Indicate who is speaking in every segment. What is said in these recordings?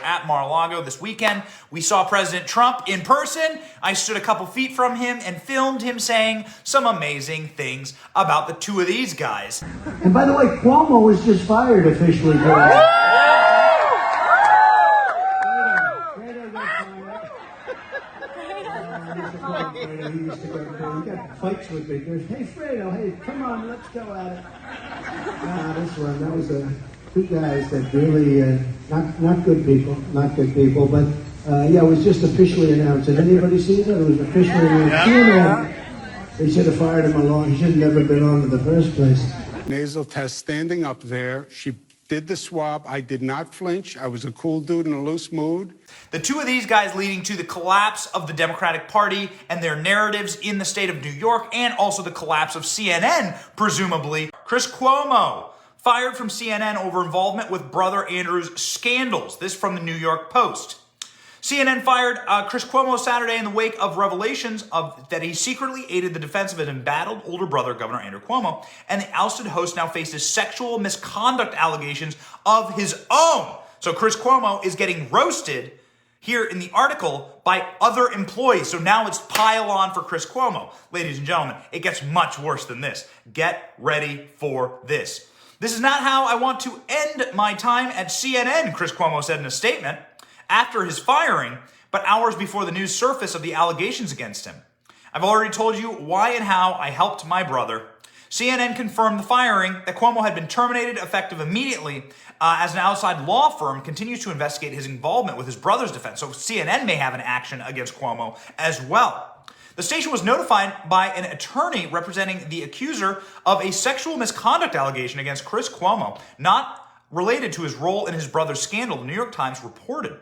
Speaker 1: at Mar-a-Lago this weekend. We saw President Trump in person. I stood a couple feet from him and filmed him saying some amazing things about the two of these guys.
Speaker 2: And by the way, Cuomo was just fired officially. He used to go, he got fights with me. He goes, hey, Fredo, hey, come on, let's go at it. This one, that was two guys that really, not good people, but yeah, it was just officially announced. Did anybody see that? It was officially announced. They should have fired him along. He should have never been on in the first place.
Speaker 3: Nasal test standing up there. She did the swab. I did not flinch. I was a cool dude in a loose mood.
Speaker 1: The two of these guys leading to the collapse of the Democratic Party and their narratives in the state of New York, and also the collapse of CNN, presumably. Chris Cuomo, fired from CNN over involvement with brother Andrew's scandals. This from the New York Post. CNN fired Chris Cuomo Saturday in the wake of revelations that he secretly aided the defense of his embattled older brother, Governor Andrew Cuomo, and the ousted host now faces sexual misconduct allegations of his own. So Chris Cuomo is getting roasted here in the article by other employees. So now it's pile on for Chris Cuomo. Ladies and gentlemen, it gets much worse than this. Get ready for this. This is not how I want to end my time at CNN, Chris Cuomo said in a statement after his firing, but hours before the news surfaced of the allegations against him. I've already told you why and how I helped my brother. CNN confirmed the firing, that Cuomo had been terminated effective immediately as an outside law firm continues to investigate his involvement with his brother's defense. So CNN may have an action against Cuomo as well. The station was notified by an attorney representing the accuser of a sexual misconduct allegation against Chris Cuomo, not related to his role in his brother's scandal, the New York Times reported.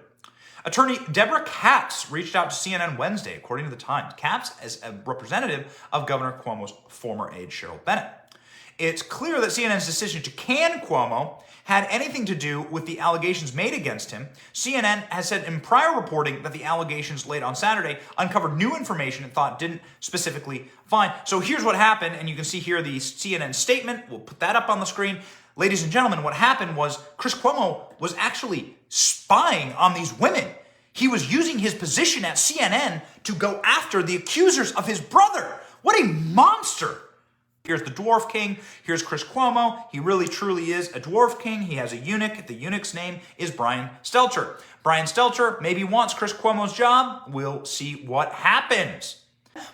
Speaker 1: Attorney Deborah Katz reached out to CNN Wednesday, according to the Times. Katz is a representative of Governor Cuomo's former aide, Cheryl Bennett. It's clear that CNN's decision to can Cuomo had anything to do with the allegations made against him. CNN has said in prior reporting that the allegations late on Saturday uncovered new information it thought didn't specifically find. So here's what happened, and you can see here the CNN statement. We'll put that up on the screen. Ladies and gentlemen, what happened was Chris Cuomo was actually spying on these women. He was using his position at CNN to go after the accusers of his brother. What a monster. Here's the Dwarf King. Here's Chris Cuomo. He really, truly is a Dwarf King. He has a eunuch. The eunuch's name is Brian Stelter. Brian Stelter maybe wants Chris Cuomo's job. We'll see what happens.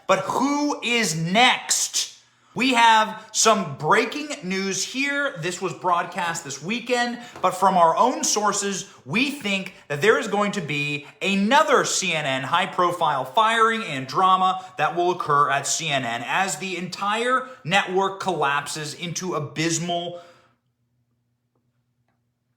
Speaker 1: But who is next? We have some breaking news here. This was broadcast this weekend, but from our own sources, we think that there is going to be another CNN high-profile firing and drama that will occur at CNN as the entire network collapses into abysmal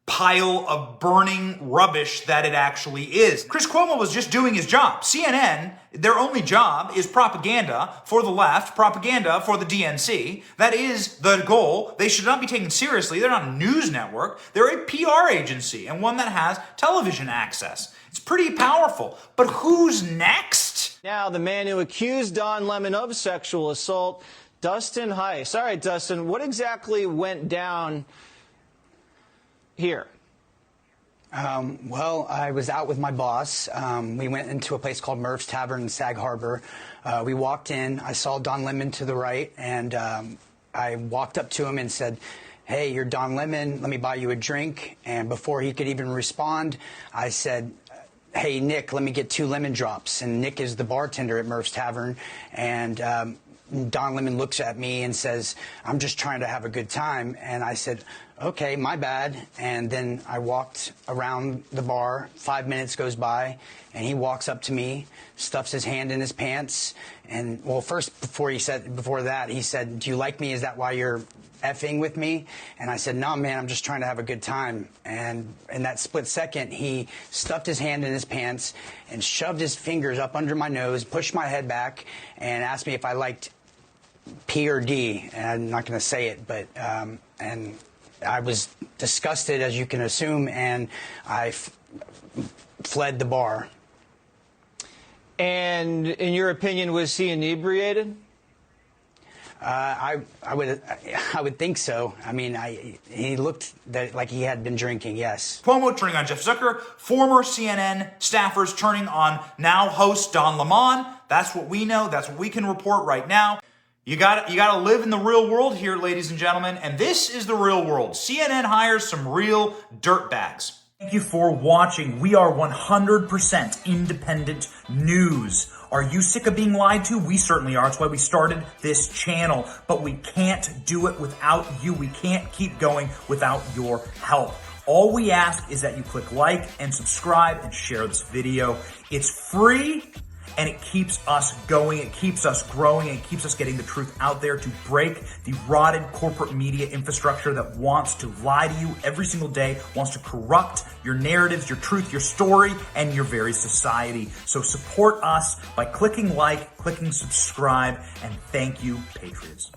Speaker 1: pile of burning rubbish that it actually is. Chris Cuomo was just doing his job. CNN, their only job is propaganda for the left, propaganda for the DNC. That is the goal. They should not be taken seriously. They're not a news network. They're a PR agency and one that has television access. It's pretty powerful. But who's next?
Speaker 4: Now, the man who accused Don Lemon of sexual assault, Dustin Heiss. All right, Dustin, what exactly went down here?
Speaker 5: Well, I was out with my boss. We went into a place called Murph's Tavern in Sag Harbor. We walked in. I saw Don Lemon to the right, and I walked up to him and said, "Hey, you're Don Lemon. Let me buy you a drink." And before he could even respond, I said, "Hey, Nick, let me get 2 lemon drops." And Nick is the bartender at Murph's Tavern. And Don Lemon looks at me and says, "I'm just trying to have a good time." And I said, "Okay, my bad." And then I walked around the bar. 5 minutes goes by, and he walks up to me, stuffs his hand in his pants. And, well, first, before that, he said, "Do you like me? Is that why you're effing with me?" And I said, "No, man, I'm just trying to have a good time." And in that split second, he stuffed his hand in his pants and shoved his fingers up under my nose, pushed my head back, and asked me if I liked P or D. And I'm not going to say it, but, and I was disgusted, as you can assume, and I fled the bar.
Speaker 4: And in your opinion, was he inebriated?
Speaker 5: I would think so. I mean, he looked like he had been drinking, yes.
Speaker 1: Cuomo turning on Jeff Zucker, former CNN staffers turning on now host Don Lemon. That's what we know. That's what we can report right now. You gotta live in the real world here, ladies and gentlemen, and this is the real world. CNN hires some real dirtbags. Thank you for watching. We are 100% independent news. Are you sick of being lied to? We certainly are. That's why we started this channel. But we can't do it without you. We can't keep going without your help. All we ask is that you click like and subscribe and share this video. It's free and it keeps us going. It keeps us growing. It keeps us getting the truth out there to break the rotted corporate media infrastructure that wants to lie to you every single day, wants to corrupt your narratives, your truth, your story, and your very society. So support us by clicking like, clicking subscribe, and thank you, Patriots.